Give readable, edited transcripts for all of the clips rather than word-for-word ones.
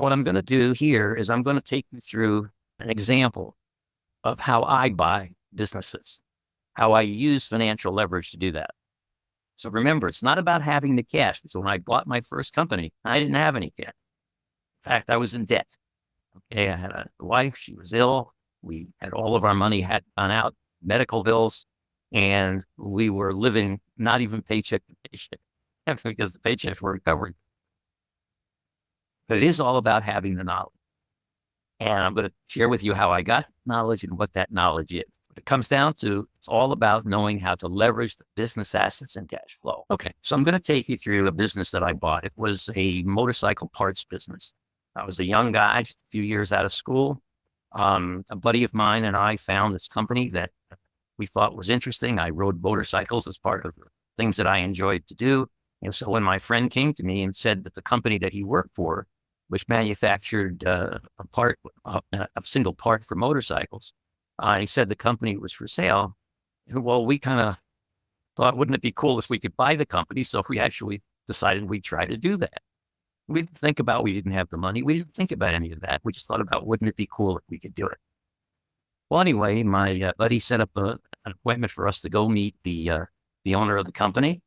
what I'm going to do here is I'm going to take you through an example of how I buy businesses, how I use financial leverage to do that. So remember, it's not about having the cash. So when I bought my first company, I didn't have any cash. In fact, I was in debt. Okay, I had a wife, she was ill. We had all of our money had gone out, medical bills, and we were living not even paycheck to paycheck because the paychecks weren't covered. But it is all about having the knowledge. And I'm going to share with you how I got knowledge and what that knowledge is. What it comes down to, it's all about knowing how to leverage the business assets and cash flow. Okay, so I'm going to take you through a business that I bought. It was a motorcycle parts business. I was a young guy, just a few years out of school. A buddy of mine and I found this company that we thought was interesting. I rode motorcycles as part of the things that I enjoyed to do. And so when my friend came to me and said that the company that he worked for, which manufactured a single part for motorcycles, he said the company was for sale. Well, we kind of thought, wouldn't it be cool if we could buy the company? So we actually decided we'd try to do that. We didn't think about, we didn't have the money. We didn't think about any of that. We just thought about, wouldn't it be cool if we could do it? Well, anyway, my buddy set up an appointment for us to go meet the owner of the company.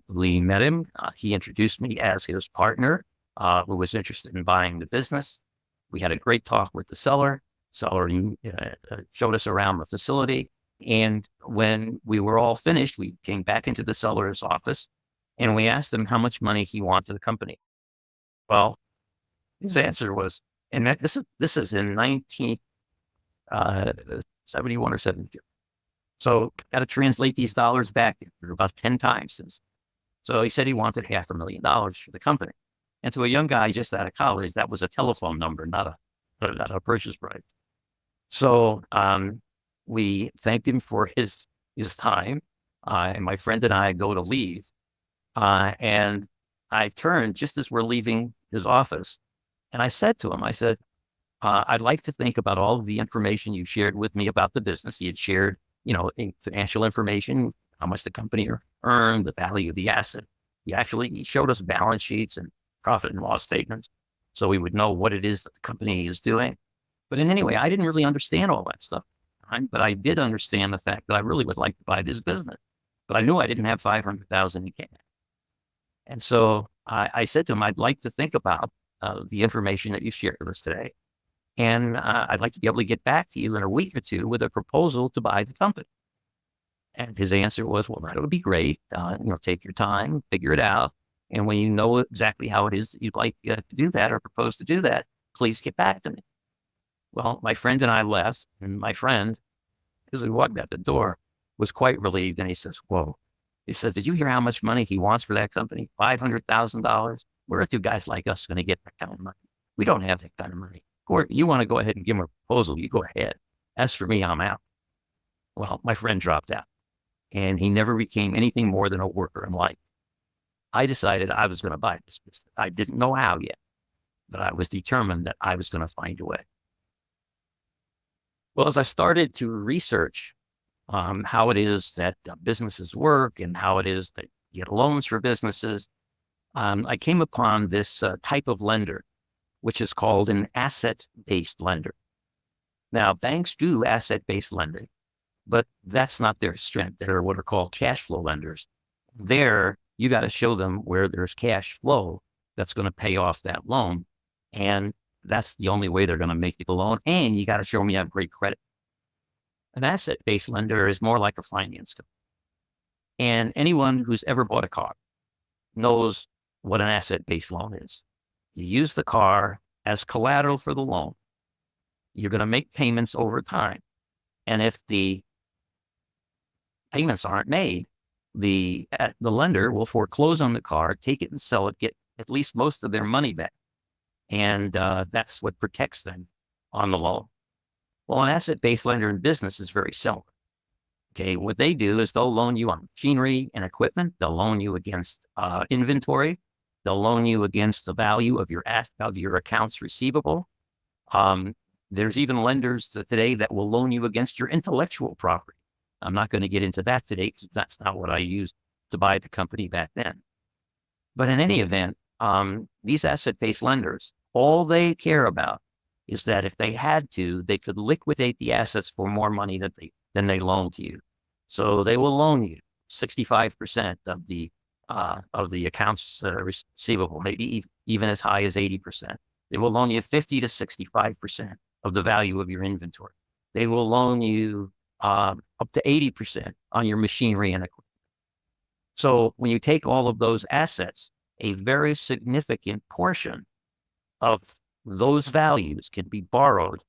We met him. He introduced me as his partner, who was interested in buying the business. We had a great talk with the seller. Seller showed us around the facility. And when we were all finished, we came back into the seller's office and we asked him how much money he wanted the company. Well, his answer was, and this is in 1971 or 72. So got to translate these dollars back about 10 times since. So he said he wanted $500,000 for the company. And to a young guy just out of college, that was a telephone number, not a purchase price. So we thanked him for his time. And my friend and I go to leave. And I turned just as we're leaving his office. And I said to him, I said, I'd like to think about all of the information you shared with me about the business. He had shared, financial information, how much the company earned, the value of the asset. He showed us balance sheets and profit and loss statements so we would know what it is that the company is doing. But in any way, I didn't really understand all that stuff. Right? But I did understand the fact that I really would like to buy this business. But I knew I didn't have $500,000 in cash. And so I said to him, I'd like to think about the information that you shared with us today. And I'd like to be able to get back to you in a week or two with a proposal to buy the company. And his answer was, well, that would be great. Take your time, figure it out. And when you know exactly how it is that you'd like to do that or propose to do that, please get back to me. Well, my friend and I left, and my friend, as we walked out the door, was quite relieved. And he says, whoa. He says, did you hear how much money he wants for that company? $500,000? Where are two guys like us going to get that kind of money? We don't have that kind of money. Gordon, you want to go ahead and give him a proposal, you go ahead. As for me, I'm out. Well, my friend dropped out, and he never became anything more than a worker in life. I decided I was going to buy this business. I didn't know how yet, but I was determined that I was going to find a way. Well, as I started to research how it is that businesses work and how it is that you get loans for businesses, I came upon this type of lender, which is called an asset-based lender. Now, banks do asset-based lending, but that's not their strength. They're what are called cash flow lenders. There, you got to show them where there's cash flow that's going to pay off that loan. And that's the only way they're going to make you the loan. And you got to show them you have great credit. An asset-based lender is more like a finance company. And anyone who's ever bought a car knows what an asset-based loan is. You use the car as collateral for the loan. You're going to make payments over time. And if the payments aren't made, the lender will foreclose on the car, take it and sell it, get at least most of their money back. And that's what protects them on the loan. Well, an asset-based lender in business is very similar. Okay, what they do is they'll loan you on machinery and equipment. They'll loan you against inventory. They'll loan you against the value of your accounts receivable. There's even lenders today that will loan you against your intellectual property. I'm not going to get into that today because that's not what I used to buy the company back then. But in any event, these asset-based lenders All they care about is that if they had to, they could liquidate the assets for more money than they loan to you. So they will loan you 65% of the accounts receivable, maybe even as high as 80%. They will loan you 50 to 65% of the value of your inventory. They will loan you up to 80% on your machinery and equipment. So when you take all of those assets, a very significant portion of those values can be borrowed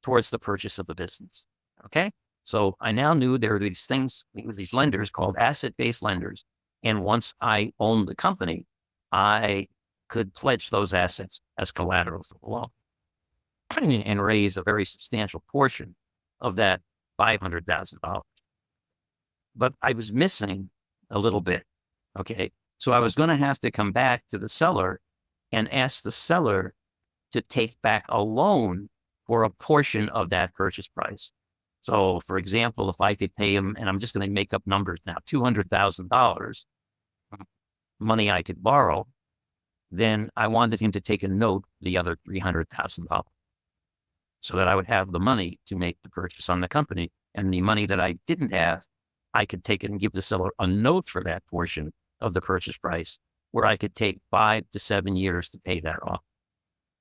towards the purchase of the business. Okay. So I now knew there were these things, these lenders called asset-based lenders. And once I owned the company, I could pledge those assets as collateral for the loan and raise a very substantial portion of that $500,000. But I was missing a little bit. Okay. So I was going to have to come back to the seller and ask the seller to take back a loan for a portion of that purchase price. So, for example, if I could pay him, and I'm just going to make up numbers now, $200,000 money I could borrow, then I wanted him to take a note the other $300,000 so that I would have the money to make the purchase on the company. And the money that I didn't have, I could take it and give the seller a note for that portion of the purchase price, where I could take 5 to 7 years to pay that off.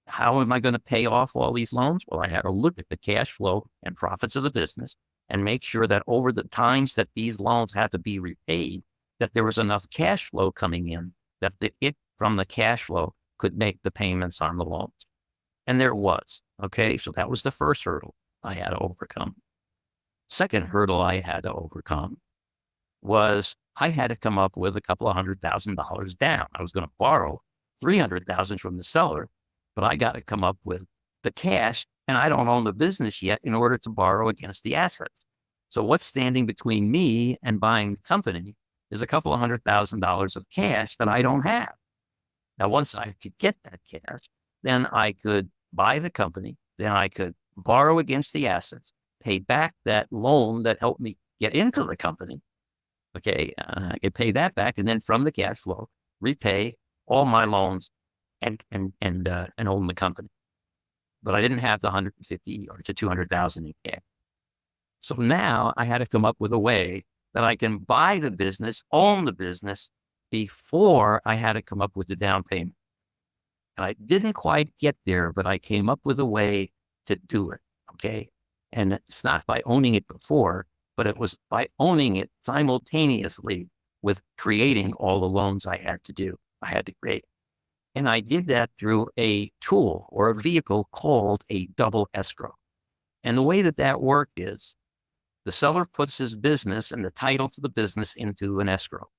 How am I going to pay off all these loans? Well, I had to look at the cash flow and profits of the business and make sure that over the times that these loans had to be repaid, that there was enough cash flow coming in that it from the cash flow could make the payments on the loans. And there was. Okay. So that was the first hurdle I had to overcome. Second hurdle I had to overcome was I had to come up with a couple of $100,000 down. I was going to borrow $300,000 from the seller, but I got to come up with the cash, and I don't own the business yet in order to borrow against the assets. So what's standing between me and buying the company is a couple of $100,000 of cash that I don't have. Now, once I could get that cash, then I could buy the company, then I could borrow against the assets, pay back that loan that helped me get into the company. Okay, I could pay that back, and then from the cash flow, repay all my loans and own the company. But I didn't have the 150 or to 200,000 in cash. So now I had to come up with a way that I can buy the business, own the business before I had to come up with the down payment. And I didn't quite get there, but I came up with a way to do it. Okay. And it's not by owning it before, but it was by owning it simultaneously with creating all the loans I had to create. And I did that through a tool or a vehicle called a double escrow. And the way that that worked is the seller puts his business and the title to the business into an escrow.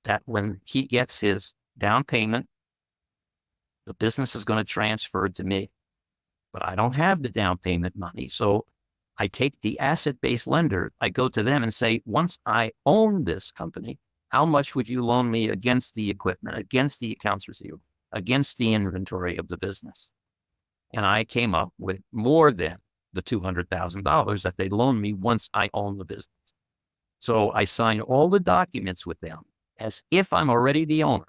That when he gets his down payment, the business is going to transfer to me. But I don't have the down payment money. So I take the asset-based lender, I go to them and say, once I own this company, how much would you loan me against the equipment, against the accounts receivable, against the inventory of the business? And I came up with more than the $200,000 that they loaned me once I own the business. So I signed all the documents with them as if I'm already the owner.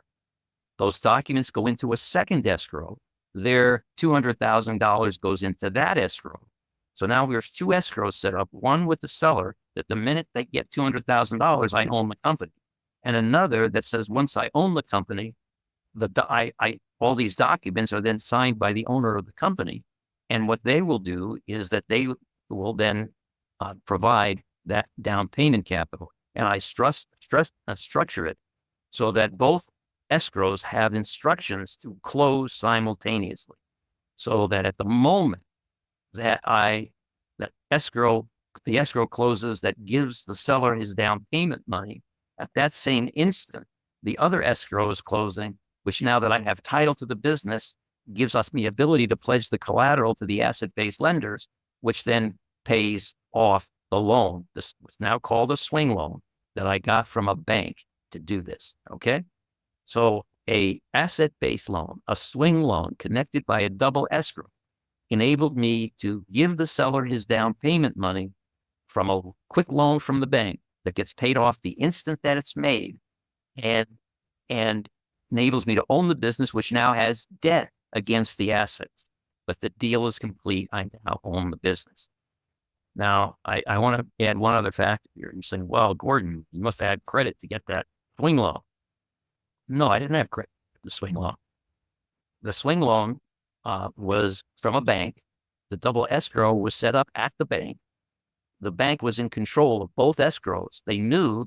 Those documents go into a second escrow. Their $200,000 goes into that escrow. So now there's two escrows set up, one with the seller that the minute they get $200,000, I own the company. And another that says, once I own the company, all these documents are then signed by the owner of the company. And what they will do is that they will then provide that down payment capital. And I structure it so that both escrows have instructions to close simultaneously. So that at the moment that the escrow closes, that gives the seller his down payment money, at that same instant, the other escrow is closing, which now that I have title to the business, gives us the ability to pledge the collateral to the asset-based lenders, which then pays off the loan. This was now called a swing loan that I got from a bank to do this. Okay. So a asset-based loan, a swing loan connected by a double escrow, enabled me to give the seller his down payment money from a quick loan from the bank that gets paid off the instant that it's made, and enables me to own the business, which now has debt against the assets, but the deal is complete. I now own the business. Now, I want to add one other factor here. You're saying, well, Gordon, you must have had credit to get that swing loan. No, I didn't have credit for the swing loan. The swing loan was from a bank. The double escrow was set up at the bank. The bank was in control of both escrows. They knew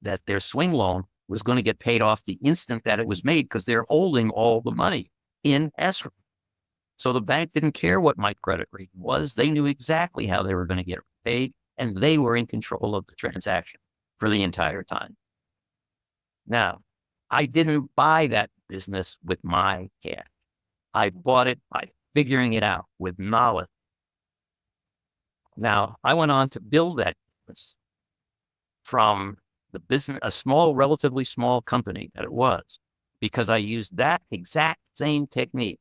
that their swing loan was going to get paid off the instant that it was made because they're holding all the money in escrow. So the bank didn't care what my credit rating was. They knew exactly how they were going to get paid, and they were in control of the transaction for the entire time. Now, I didn't buy that business with my cash. I bought it by figuring it out with knowledge. Now, I went on to build that business from the business, a small, relatively small company that it was, because I used that exact same technique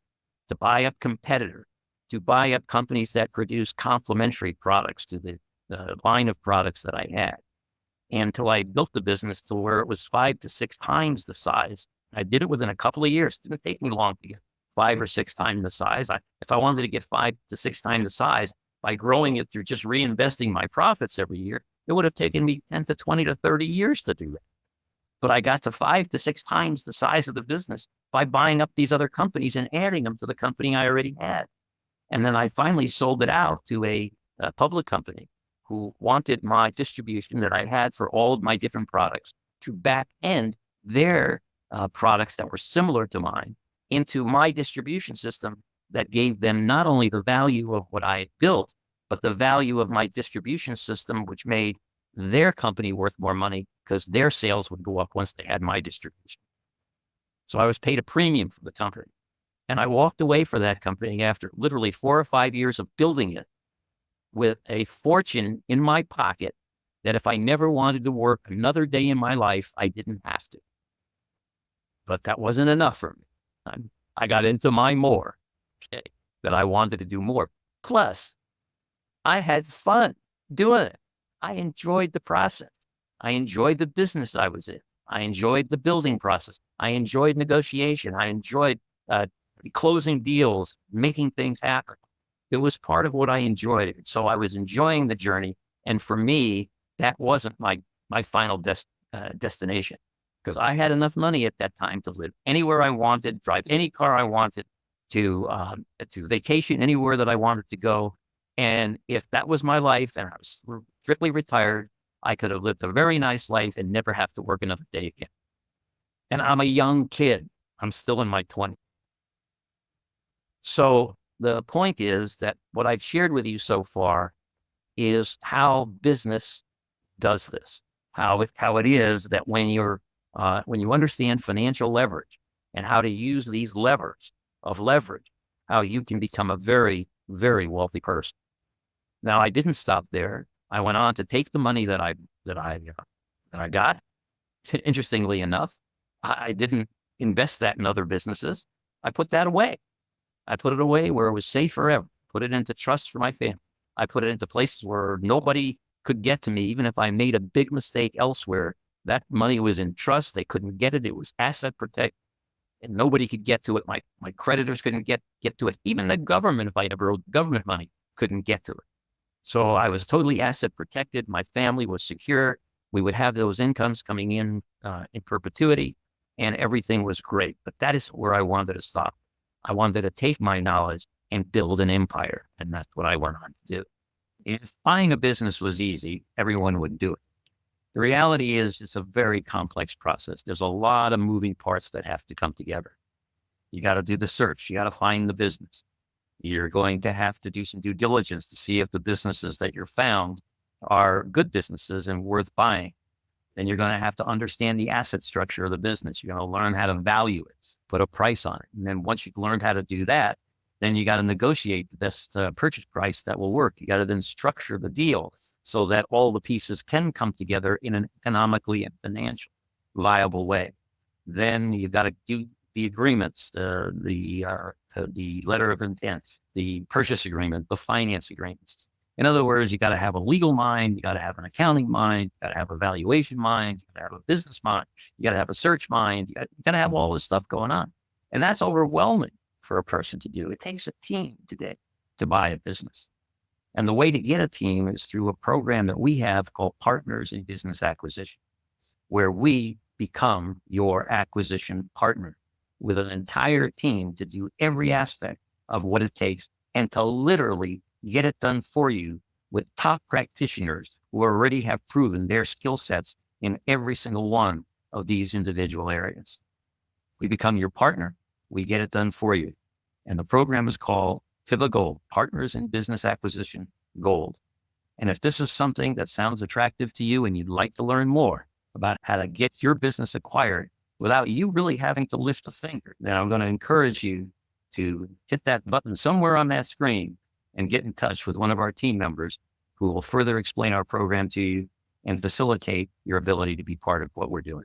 to buy up competitors, to buy up companies that produce complementary products to the line of products that I had. And until I built the business to where it was 5 to 6 times the size. I did it within a couple of years. It didn't take me long to get 5 or 6 times the size. If I wanted to get 5 to 6 times the size by growing it through just reinvesting my profits every year, it would have taken me 10 to 20 to 30 years to do that. But I got to 5 to 6 times the size of the business by buying up these other companies and adding them to the company I already had. And then I finally sold it out to a public company who wanted my distribution that I had for all of my different products to back end their products that were similar to mine into my distribution system that gave them not only the value of what I had built, but the value of my distribution system, which made their company worth more money because their sales would go up once they had my distribution. So I was paid a premium for the company. And I walked away from that company after literally 4 or 5 years of building it with a fortune in my pocket that if I never wanted to work another day in my life, I didn't have to. But that wasn't enough for me. I got into my more, that I wanted to do more. Plus, I had fun doing it. I enjoyed the process. I enjoyed the business I was in. I enjoyed the building process. I enjoyed negotiation. I enjoyed closing deals, making things happen. It was part of what I enjoyed. So I was enjoying the journey. And for me, that wasn't my final destination, because I had enough money at that time to live anywhere I wanted, drive any car I wanted, to vacation anywhere that I wanted to go. And if that was my life and I was strictly retired, I could have lived a very nice life and never have to work another day again. And I'm a young kid. I'm still in my 20s. So the point is that what I've shared with you so far is how business does this, how it is that when you understand financial leverage and how to use these levers of leverage, how you can become a very, very wealthy person. Now, I didn't stop there. I went on to take the money that I got. Interestingly enough, I didn't invest that in other businesses. I put that away. I put it away where it was safe forever. Put it into trust for my family. I put it into places where nobody could get to me. Even if I made a big mistake elsewhere, that money was in trust. They couldn't get it. It was asset protected, and nobody could get to it. My creditors couldn't get to it. Even the government, if I ever owed government money, couldn't get to it. So I was totally asset protected. My family was secure. We would have those incomes coming in perpetuity, and everything was great. But that is where I wanted to stop. I wanted to take my knowledge and build an empire. And that's what I went on to do. If buying a business was easy, everyone would do it. The reality is it's a very complex process. There's a lot of moving parts that have to come together. You got to do the search. You got to find the business. You're going to have to do some due diligence to see if the businesses that you're found are good businesses and worth buying. Then you're going to have to understand the asset structure of the business. You're going to learn how to value it, put a price on it. And then once you've learned how to do that, then you got to negotiate the best purchase price that will work. You got to then structure the deal so that all the pieces can come together in an economically and financially viable way. Then you've got to do the agreements, the letter of intent, the purchase agreement, the finance agreements. In other words, you got to have a legal mind, you got to have an accounting mind, you got to have a valuation mind, you got to have a business mind, you got to have a search mind, you got to have all this stuff going on. And that's overwhelming for a person to do. It takes a team today to buy a business. And the way to get a team is through a program that we have called Partners in Business Acquisition, where we become your acquisition partner with an entire team to do every aspect of what it takes and to literally get it done for you with top practitioners who already have proven their skill sets in every single one of these individual areas. We become your partner. We get it done for you. And the program is called TIBA Gold, Partners in Business Acquisition Gold. And if this is something that sounds attractive to you and you'd like to learn more about how to get your business acquired without you really having to lift a finger, then I'm going to encourage you to hit that button somewhere on that screen and get in touch with one of our team members who will further explain our program to you and facilitate your ability to be part of what we're doing.